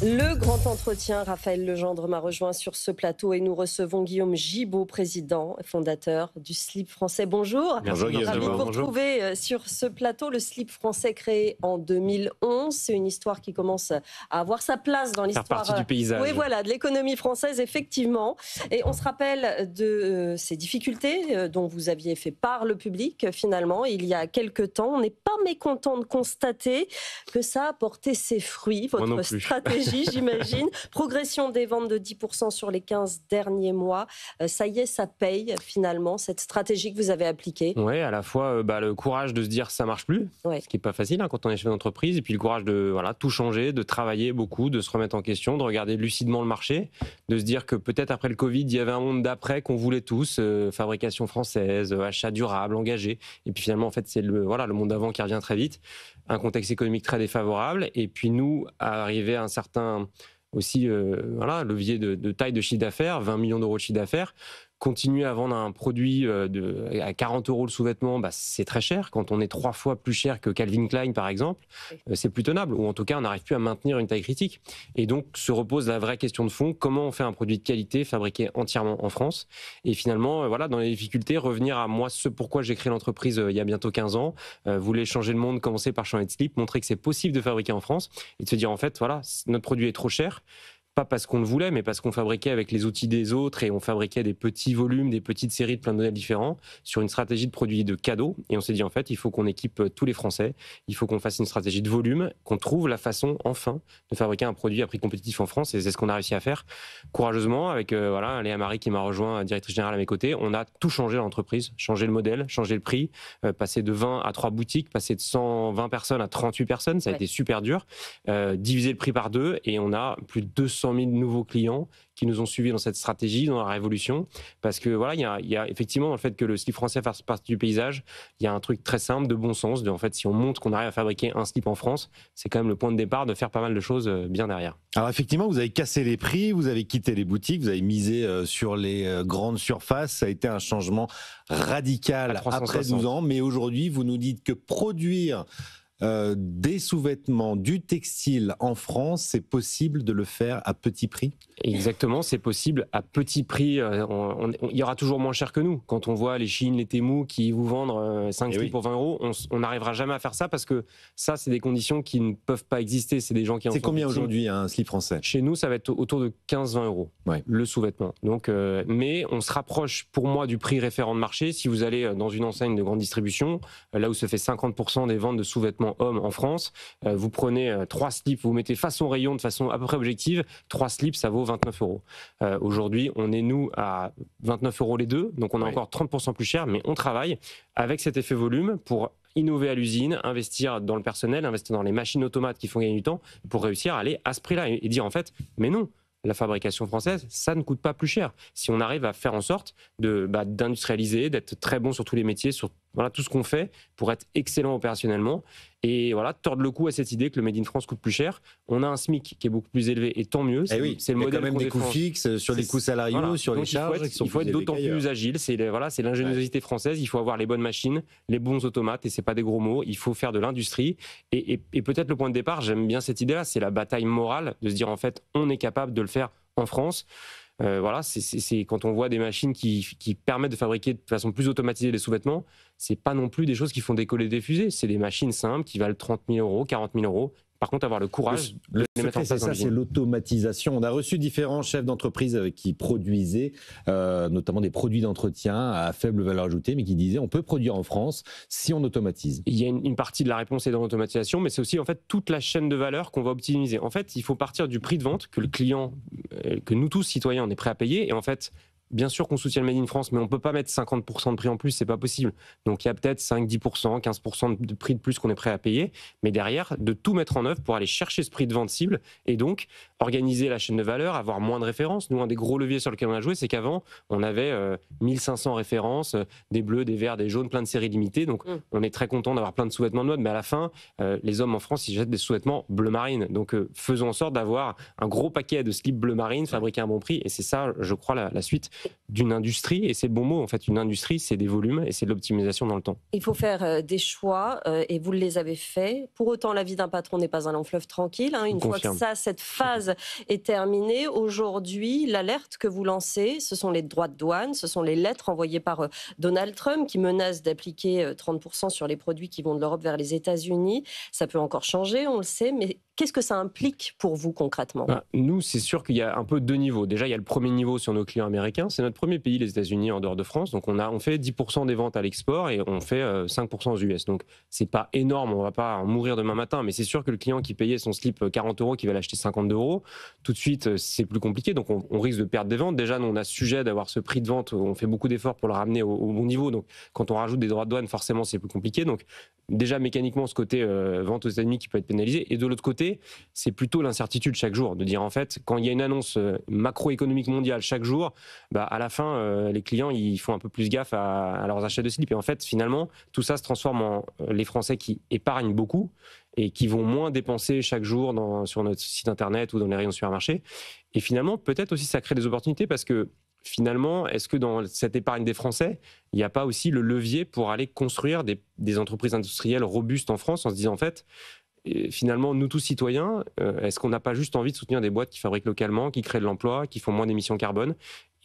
Le grand entretien, Raphaël Legendre m'a rejoint sur ce plateau et nous recevons Guillaume Gibaud, président et fondateur du Slip français. Bonjour. Bonjour Guillaume. Ravi de vous Bonjour. retrouver sur ce plateau. Le Slip français créé en 2011, c'est une histoire qui commence à avoir sa place dans l'histoire. Faire partie du paysage. Oui, voilà, de l'économie française, effectivement. Et on se rappelle de ces difficultés dont vous aviez fait part le public, finalement, il y a quelques temps. On n'est pas mécontent de constater que ça a porté ses fruits, votre stratégie. J'imagine. Progression des ventes de 10% sur les 15 derniers mois. Ça y est, ça paye finalement, cette stratégie que vous avez appliquée. Oui, à la fois le courage de se dire ça marche plus, ce qui n'est pas facile quand on est chef d'entreprise, et puis le courage de tout changer, de travailler beaucoup, de se remettre en question, de regarder lucidement le marché, de se dire que peut-être après le Covid, il y avait un monde d'après qu'on voulait tous, fabrication française, achat durable, engagé. Et puis finalement, en fait, c'est le monde d'avant qui revient très vite. Un contexte économique très défavorable. Et puis nous, arriver à un certain aussi levier de taille de chiffre d'affaires, 20 millions d'euros de chiffre d'affaires, continuer à vendre un produit à 40 euros le sous-vêtement, c'est très cher. Quand on est 3 fois plus cher que Calvin Klein, par exemple, c'est plus tenable. Ou en tout cas, on n'arrive plus à maintenir une taille critique. Et donc, se repose la vraie question de fond, comment on fait un produit de qualité fabriqué entièrement en France? Et finalement, dans les difficultés, revenir à moi, ce pourquoi j'ai créé l'entreprise il y a bientôt 15 ans, voulait changer le monde, commencer par changer de slip, montrer que c'est possible de fabriquer en France, et de se dire, en fait, notre produit est trop cher. Pas parce qu'on le voulait, mais parce qu'on fabriquait avec les outils des autres et on fabriquait des petits volumes, des petites séries de plein de modèles différents sur une stratégie de produits de cadeaux. Et on s'est dit, en fait, il faut qu'on équipe tous les Français, il faut qu'on fasse une stratégie de volume, qu'on trouve la façon, enfin, de fabriquer un produit à prix compétitif en France. Et c'est ce qu'on a réussi à faire courageusement avec Léa Marie qui m'a rejoint, directrice générale à mes côtés. On a tout changé l'entreprise, changé le modèle, changé le prix, passer de 20 à 3 boutiques, passer de 120 personnes à 38 personnes. Ça a été super dur. Diviser le prix par 2 et on a plus de 200 000 nouveaux clients qui nous ont suivis dans cette stratégie, dans la révolution. Parce que il y a effectivement dans le fait que le slip français fasse partie du paysage, il y a un truc très simple, de bon sens. En fait, si on montre qu'on arrive à fabriquer un slip en France, c'est quand même le point de départ de faire pas mal de choses bien derrière. Alors effectivement, vous avez cassé les prix, vous avez quitté les boutiques, vous avez misé sur les grandes surfaces. Ça a été un changement radical après 12 ans. Mais aujourd'hui, vous nous dites que produire des sous-vêtements, du textile en France, c'est possible de le faire à petit prix? Exactement, c'est possible à petit prix. Il y aura toujours moins cher que nous. Quand on voit les Shein, les Temu qui vous vendent 5 slips pour 20 euros, on n'arrivera jamais à faire ça parce que ça, c'est des conditions qui ne peuvent pas exister. C'est des gens qui en sont victimes. C'est combien aujourd'hui un slip français? Chez nous, ça va être autour de 15-20 euros, le sous-vêtement. Donc, mais on se rapproche pour moi du prix référent de marché. Si vous allez dans une enseigne de grande distribution, là où se fait 50% des ventes de sous-vêtements hommes en France, vous prenez 3 slips, vous mettez façon rayon de façon à peu près objective, 3 slips, ça vaut 29 euros. Aujourd'hui, on est nous à 29 euros les deux, donc on est encore 30% plus cher, mais on travaille avec cet effet volume pour innover à l'usine, investir dans le personnel, investir dans les machines automates qui font gagner du temps, pour réussir à aller à ce prix-là et dire en fait, mais non, la fabrication française, ça ne coûte pas plus cher. Si on arrive à faire en sorte d'industrialiser, d'être très bon sur tous les métiers, sur tout ce qu'on fait pour être excellent opérationnellement et tordre le cou à cette idée que le Made in France coûte plus cher. On a un SMIC qui est beaucoup plus élevé et tant mieux. C'est le modèle. Il y a quand même des coûts fixes sur les coûts salariaux, sur les charges. Il faut être d'autant plus agile. C'est l'ingéniosité française. Il faut avoir les bonnes machines, les bons automates et c'est pas des gros mots. Il faut faire de l'industrie et peut-être le point de départ, j'aime bien cette idée-là, c'est la bataille morale de se dire en fait on est capable de le faire en France. C'est quand on voit des machines qui permettent de fabriquer de façon plus automatisée des sous-vêtements, c'est pas non plus des choses qui font décoller des fusées, c'est des machines simples qui valent 30 000 euros, 40 000 euros. Par contre, avoir le courage de les mettre en place. C'est l'automatisation. On a reçu différents chefs d'entreprise qui produisaient notamment des produits d'entretien à faible valeur ajoutée, mais qui disaient on peut produire en France si on automatise. Il y a une partie de la réponse est dans l'automatisation, mais c'est aussi en fait toute la chaîne de valeur qu'on va optimiser. En fait, il faut partir du prix de vente que le client, que nous tous citoyens, on est prêt à payer, et en fait. Bien sûr qu'on soutient le Made in France, mais on ne peut pas mettre 50% de prix en plus, c'est pas possible. Donc il y a peut-être 5, 10%, 15% de prix de plus qu'on est prêt à payer, mais derrière, de tout mettre en œuvre pour aller chercher ce prix de vente cible et donc organiser la chaîne de valeur, avoir moins de références. Nous, un des gros leviers sur lesquels on a joué, c'est qu'avant, on avait 1500 références, des bleus, des verts, des jaunes, plein de séries limitées. Donc on est très content d'avoir plein de sous-vêtements de mode, mais à la fin, les hommes en France, ils jettent des sous-vêtements bleu marine. Donc faisons en sorte d'avoir un gros paquet de slips bleu marine fabriqués à un bon prix, et c'est ça, je crois, la suite d'une industrie, et c'est le bon mot en fait. Une industrie, c'est des volumes et c'est de l'optimisation dans le temps. Il faut faire des choix et vous les avez faits. Pour autant, la vie d'un patron n'est pas un long fleuve tranquille. Une fois que cette phase est terminée, aujourd'hui, l'alerte que vous lancez, ce sont les droits de douane, ce sont les lettres envoyées par Donald Trump qui menacent d'appliquer 30% sur les produits qui vont de l'Europe vers les États-Unis. Ça peut encore changer, on le sait, mais qu'est-ce que ça implique pour vous concrètement ? Nous, c'est sûr qu'il y a un peu deux niveaux. Déjà, il y a le premier niveau sur nos clients américains. C'est notre premier pays, les États-Unis, en dehors de France. Donc, on fait 10% des ventes à l'export et on fait 5% aux US. Donc, c'est pas énorme. On va pas en mourir demain matin. Mais c'est sûr que le client qui payait son slip 40 €, qui va l'acheter 50 €, tout de suite, c'est plus compliqué. Donc, on risque de perdre des ventes. Déjà, nous, on a ce sujet d'avoir ce prix de vente. On fait beaucoup d'efforts pour le ramener au bon niveau. Donc, quand on rajoute des droits de douane, forcément, c'est plus compliqué. Donc, déjà, mécaniquement, ce côté vente aux États-Unis qui peut être pénalisé. Et de l'autre côté, c'est plutôt l'incertitude chaque jour, de dire en fait, quand il y a une annonce macroéconomique mondiale chaque jour, à la fin, les clients, ils font un peu plus gaffe à leurs achats de slip. Et en fait, finalement, tout ça se transforme en les Français qui épargnent beaucoup et qui vont moins dépenser chaque jour sur notre site internet ou dans les rayons de supermarché. Et finalement, peut-être aussi, ça crée des opportunités parce que finalement, est-ce que dans cette épargne des Français, il n'y a pas aussi le levier pour aller construire des entreprises industrielles robustes en France en se disant en fait, finalement, nous tous citoyens, est-ce qu'on n'a pas juste envie de soutenir des boîtes qui fabriquent localement, qui créent de l'emploi, qui font moins d'émissions carbone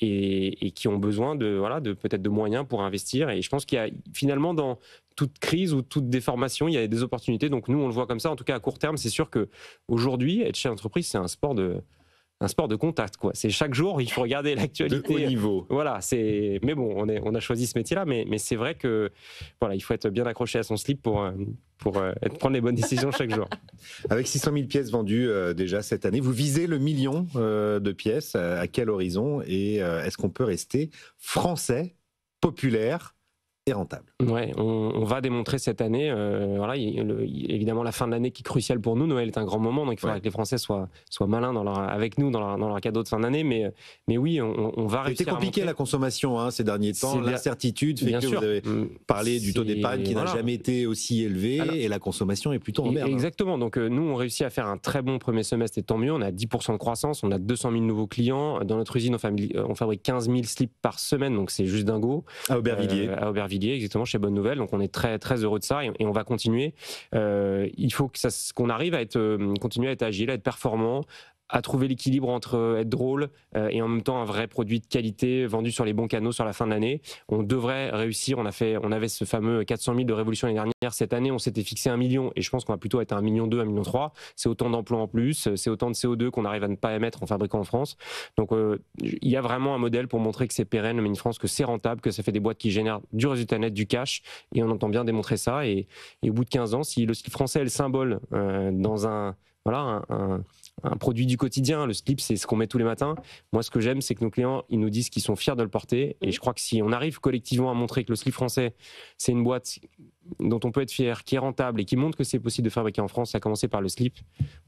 et qui ont besoin de peut-être de moyens pour investir. Et je pense qu'il y a finalement dans toute crise ou toute déformation, il y a des opportunités. Donc nous, on le voit comme ça. En tout cas, à court terme, c'est sûr qu'aujourd'hui, être chef d'entreprise, c'est un sport de contact, quoi. C'est chaque jour, il faut regarder l'actualité. De haut niveau. Voilà, mais bon, on a choisi ce métier-là, mais c'est vrai que voilà, il faut être bien accroché à son slip pour prendre les bonnes décisions chaque jour. Avec 600 000 pièces vendues déjà cette année, vous visez le million de pièces. À quel horizon ? Et est-ce qu'on peut rester français, populaire et rentable? Ouais, on va démontrer cette année. Évidemment, la fin de l'année qui est cruciale pour nous. Noël est un grand moment, donc il faudra que les Français soient malins avec nous dans leur cadeau de fin d'année. Mais oui, on va réussir. C'était compliqué la consommation ces derniers temps. L'incertitude fait que vous avez parlé du taux d'épargne qui n'a jamais été aussi élevé et la consommation est plutôt en berne. Exactement. Donc nous, on réussit à faire un très bon premier semestre et tant mieux. On a 10% de croissance, on a 200 000 nouveaux clients. Dans notre usine, on fabrique 15 000 slips par semaine, donc c'est juste dingo. À Aubervilliers. Exactement, chez Bonne Nouvelle. Donc on est très très heureux de ça et on va continuer. Il faut qu'on arrive à continuer à être agile, à être performant, à trouver l'équilibre entre être drôle et en même temps un vrai produit de qualité vendu sur les bons canaux sur la fin de l'année. On devrait réussir. On avait ce fameux 400 000 de révolution l'année dernière. Cette année, on s'était fixé 1 million et je pense qu'on va plutôt être à 1,2 million, 1,3 million. C'est autant d'emplois en plus, c'est autant de CO2 qu'on arrive à ne pas émettre en fabriquant en France. Donc il y a vraiment un modèle pour montrer que c'est pérenne, le Made in France, que c'est rentable, que ça fait des boîtes qui génèrent du résultat net, du cash, et on entend bien démontrer ça. Et au bout de 15 ans, si le slip français est le symbole dans un produit du quotidien, le slip, c'est ce qu'on met tous les matins. Moi, ce que j'aime, c'est que nos clients, ils nous disent qu'ils sont fiers de le porter. Et je crois que si on arrive collectivement à montrer que le slip français, c'est une boîte dont on peut être fier, qui est rentable et qui montre que c'est possible de fabriquer en France, à commencer par le slip,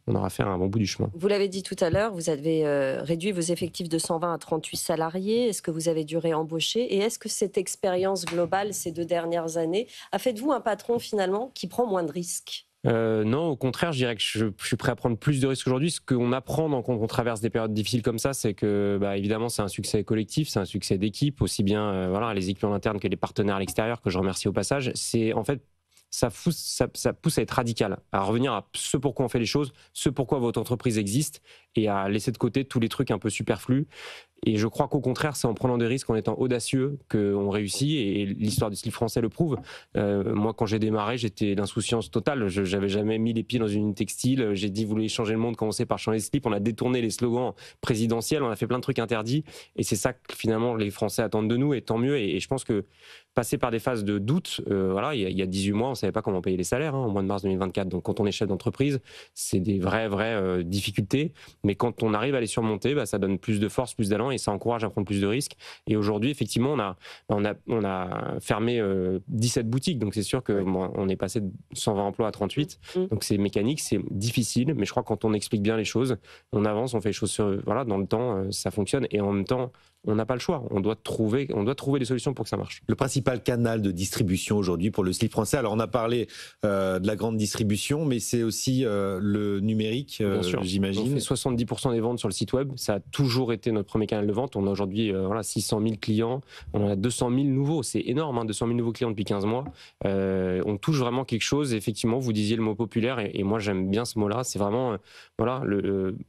on aura fait un bon bout du chemin. Vous l'avez dit tout à l'heure, vous avez réduit vos effectifs de 120 à 38 salariés. Est-ce que vous avez dû réembaucher ? Et est-ce que cette expérience globale ces 2 dernières années a fait de vous un patron finalement qui prend moins de risques ? Non, au contraire, je dirais que je suis prêt à prendre plus de risques aujourd'hui. Ce qu'on apprend quand on traverse des périodes difficiles comme ça, c'est que, évidemment, c'est un succès collectif, c'est un succès d'équipe, aussi bien les équipes en interne que les partenaires à l'extérieur, que je remercie au passage. C'est en fait, ça pousse à être radical, à revenir à ce pourquoi on fait les choses, ce pourquoi votre entreprise existe, et à laisser de côté tous les trucs un peu superflus. Et je crois qu'au contraire, c'est en prenant des risques, en étant audacieux, qu'on réussit. Et l'histoire du slip français le prouve. Moi, quand j'ai démarré, j'étais d'insouciance totale. Je n'avais jamais mis les pieds dans une textile. J'ai dit, vous voulez changer le monde, commencez par changer de slip. On a détourné les slogans présidentiels. On a fait plein de trucs interdits. Et c'est ça que finalement les Français attendent de nous. Et tant mieux. Et je pense que passer par des phases de doute, il y a 18 mois, on ne savait pas comment payer les salaires, au mois de mars 2024. Donc quand on est chef d'entreprise, c'est des vraies difficultés. Mais quand on arrive à les surmonter, ça donne plus de force, plus d'allant et ça encourage à prendre plus de risques. Et aujourd'hui, effectivement, on a fermé 17 boutiques. Donc c'est sûr qu'on est passé de 120 emplois à 38. Donc c'est mécanique, c'est difficile. Mais je crois que quand on explique bien les choses, on avance, on fait les choses dans le temps, ça fonctionne. Et en même temps, on n'a pas le choix. On doit trouver des solutions pour que ça marche. Le principal canal de distribution aujourd'hui pour le slip français, alors on a parlé de la grande distribution, mais c'est aussi le numérique, j'imagine. On fait 70% des ventes sur le site web. Ça a toujours été notre premier canal de vente. On a aujourd'hui 600 000 clients. On en a 200 000 nouveaux. C'est énorme, hein, 200 000 nouveaux clients depuis 15 mois. On touche vraiment quelque chose. Effectivement, vous disiez le mot populaire et moi, j'aime bien ce mot-là. C'est vraiment,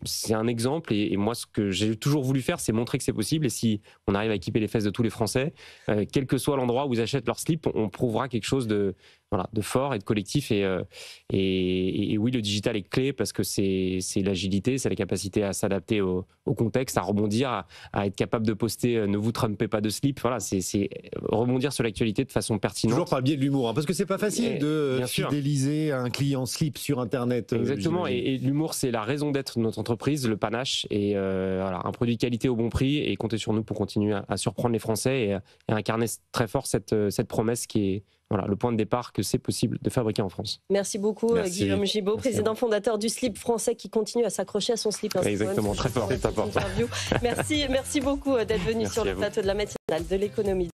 c'est un exemple. Et moi, ce que j'ai toujours voulu faire, c'est montrer que c'est possible. Et si on arrive à équiper les fesses de tous les Français, quel que soit l'endroit où ils achètent leur slip, on prouvera quelque chose de fort et de collectif. Et oui, le digital est clé parce que c'est l'agilité, c'est la capacité à s'adapter au contexte, à rebondir, à être capable de poster ne vous trompez pas de slip. Voilà, c'est rebondir sur l'actualité de façon pertinente. Toujours par le biais de l'humour, hein, parce que c'est pas facile de fidéliser un client slip sur Internet. Exactement, et l'humour, c'est la raison d'être de notre entreprise, le panache, et un produit de qualité au bon prix, et comptez sur nous pour continuer à surprendre les Français et incarner très fort cette promesse qui est le point de départ que c'est possible de fabriquer en France. Merci beaucoup, Guillaume Gibault, président fondateur du slip français qui continue à s'accrocher à son slip. Exactement, très fort. Merci beaucoup d'être venu sur le plateau de la matinale de l'économie.